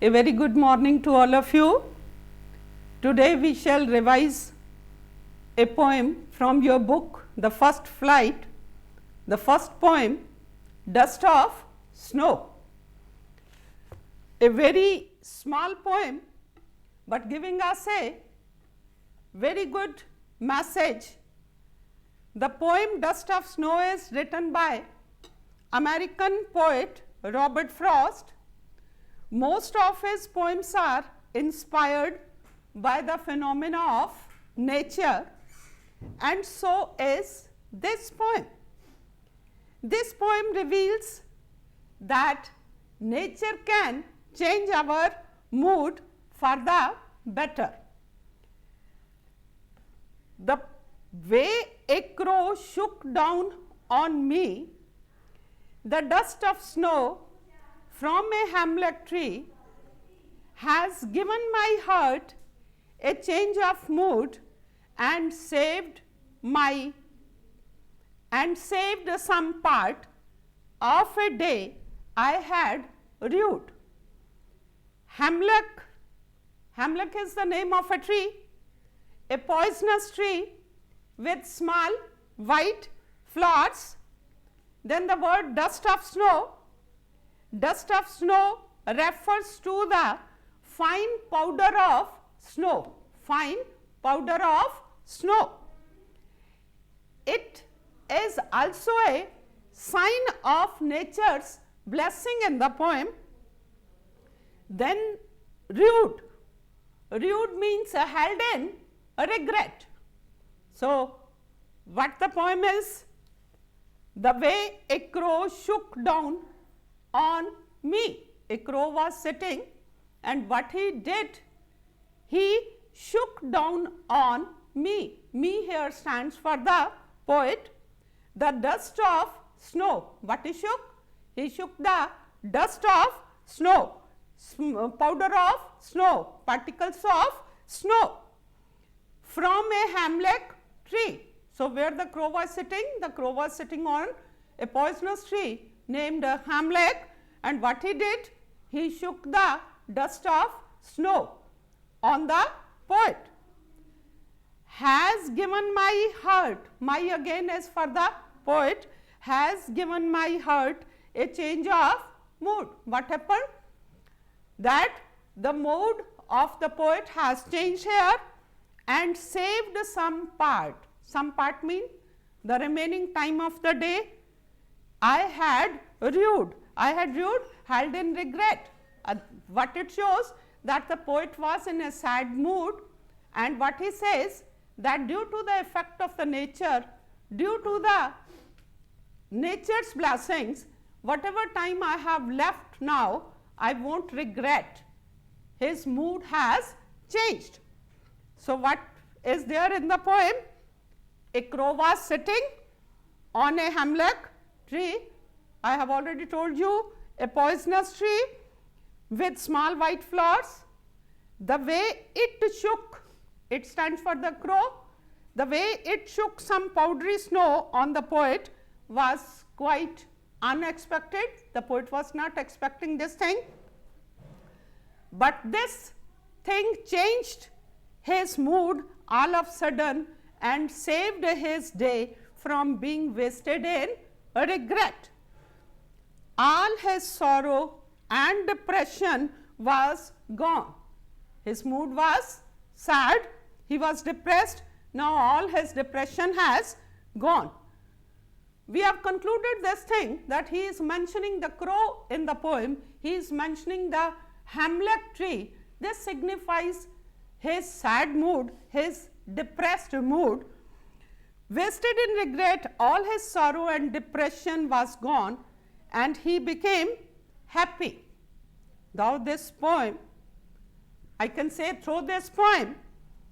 A very good morning to all of you. Today we shall revise a poem from your book, The First Flight. The first poem, Dust of Snow. A very small poem, but giving us a very good message. The poem Dust of Snow is written by American poet Robert Frost. Most of his poems are inspired by the phenomena of nature, and so is this poem. This poem reveals that nature can change our mood for the better. The way a crow shook down on me, the dust of snow from a hemlock tree has given my heart a change of mood and saved some part of a day I had rued. Hemlock is the name of a tree, a poisonous tree with small white flowers. Then the word dust of snow. Dust of snow refers to the fine powder of snow, fine powder of snow. It is also a sign of nature's blessing in the poem. Then rued. Rued means held in regret. So, what the poem is? The way a crow shook down on me. A crow was sitting, and what he did, he shook down on me. Me here stands for the poet. The dust of snow. What he shook? He shook the dust of snow, powder of snow, particles of snow from a hemlock tree. So, where the crow was sitting? The crow was sitting on a poisonous tree named hemlock, and what he did? He shook the dust of snow on the poet. Has given my heart, my again is for the poet, has given my heart a change of mood. What happened? That the mood of the poet has changed here and saved some part. Some part means the remaining time of the day I had rued, held in regret. What it shows, that the poet was in a sad mood, and what he says, that due to the effect of the nature, due to the nature's blessings, whatever time I have left now, I won't regret. His mood has changed. So, what is there in the poem? A crow was sitting on a hemlock tree. I have already told you, a poisonous tree with small white flowers. The way it shook, it stands for the crow, the way it shook some powdery snow on the poet was quite unexpected. The poet was not expecting this thing, but this thing changed his mood all of a sudden and saved his day from being wasted in regret. All his sorrow and depression was gone. His mood was sad, he was depressed, now all his depression has gone. We have concluded this thing, that he is mentioning the crow in the poem, he is mentioning the hemlock tree. This signifies his sad mood, his depressed mood. Wasted in regret, all his sorrow and depression was gone, and he became happy. Now, this poem, I can say through this poem,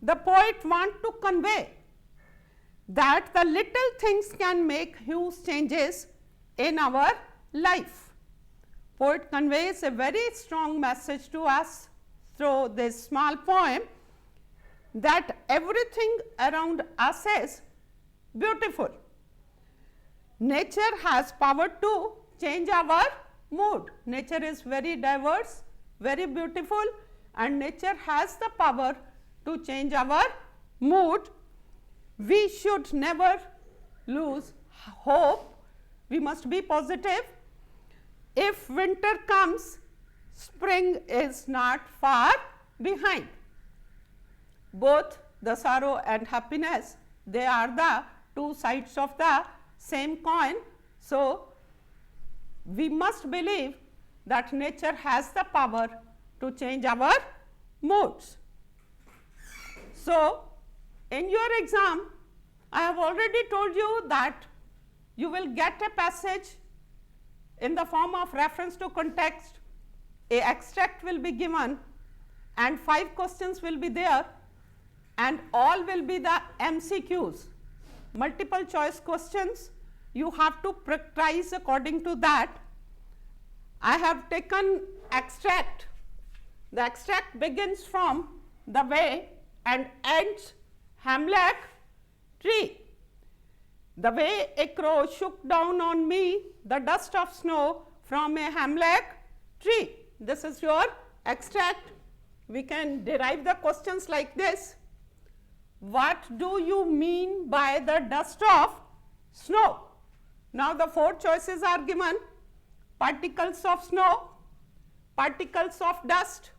the poet wants to convey that the little things can make huge changes in our life. Poet conveys a very strong message to us through this small poem, that everything around us is beautiful. Nature has power to change our mood. Nature is very diverse, very beautiful, and nature has the power to change our mood. We should never lose hope. We must be positive. If winter comes, spring is not far behind. Both the sorrow and happiness, they are the two sides of the same coin. So, we must believe that nature has the power to change our moods. So, in your exam, I have already told you that you will get a passage in the form of reference to context, a extract will be given and 5 questions will be there, and all will be the MCQs, multiple choice questions. You have to practice according to that. I have taken extract. The extract begins from the way and ends hemlock tree. The way a crow shook down on me the dust of snow from a hemlock tree. This is your extract. We can derive the questions like this. What do you mean by the dust of snow? Now, the 4 choices are given: particles of snow, particles of dust,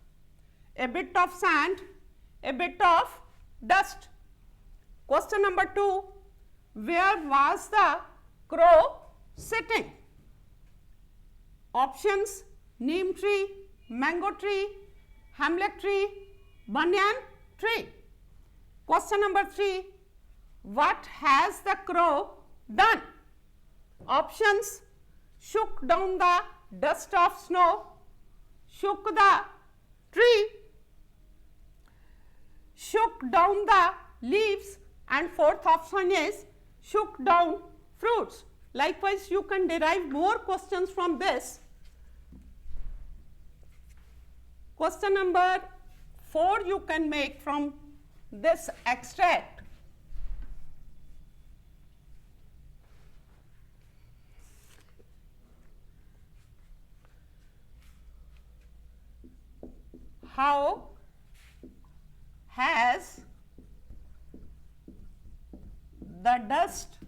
a bit of sand, a bit of dust. Question number 2, where was the crow sitting? Options: neem tree, mango tree, hemlock tree, banyan tree. Question number 3, what has the crow done? Options: shook down the dust of snow, shook the tree, shook down the leaves, and 4th option is shook down fruits. Likewise, you can derive more questions from this. Question number 4 you can make from this extract. How has the dust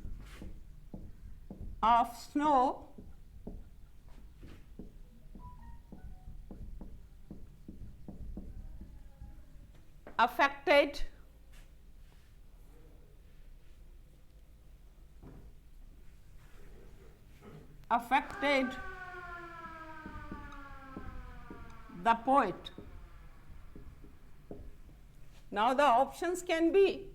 of snow affected the poet? Now, the options can be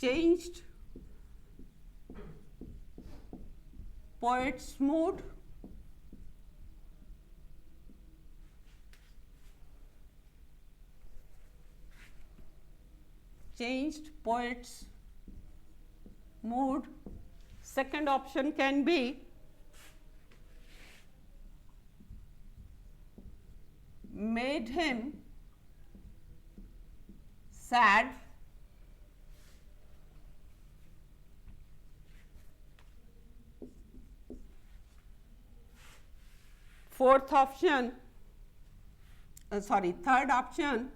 changed poet's mood, changed poet's mood. Second option can be made him sad. Third option,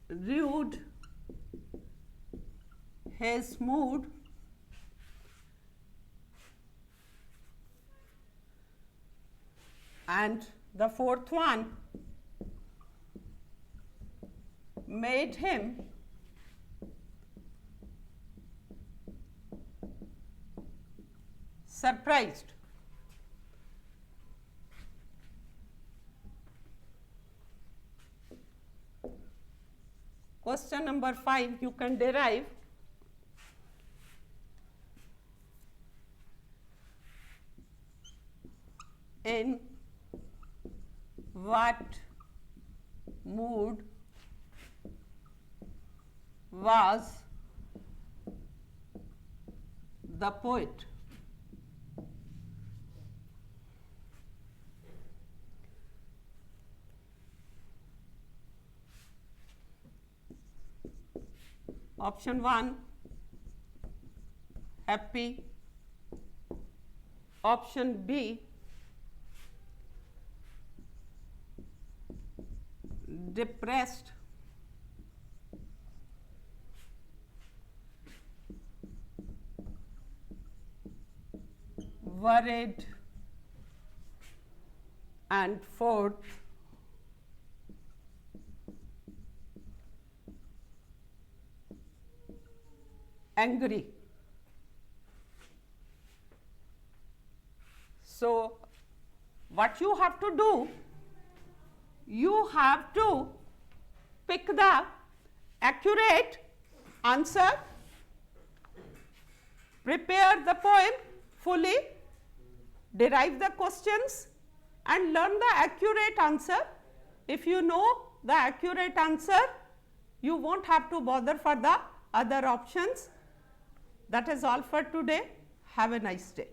ruined his mood. And the 4th one, made him surprised. Question number 5 you can derive. In what mood was the poet? Option 1, happy. Option B, depressed. Worried. And fourth, angry. So, what you have to do, you have to pick the accurate answer, prepare the poem fully, derive the questions and learn the accurate answer. If you know the accurate answer, you won't have to bother for the other options. That is all for today. Have a nice day.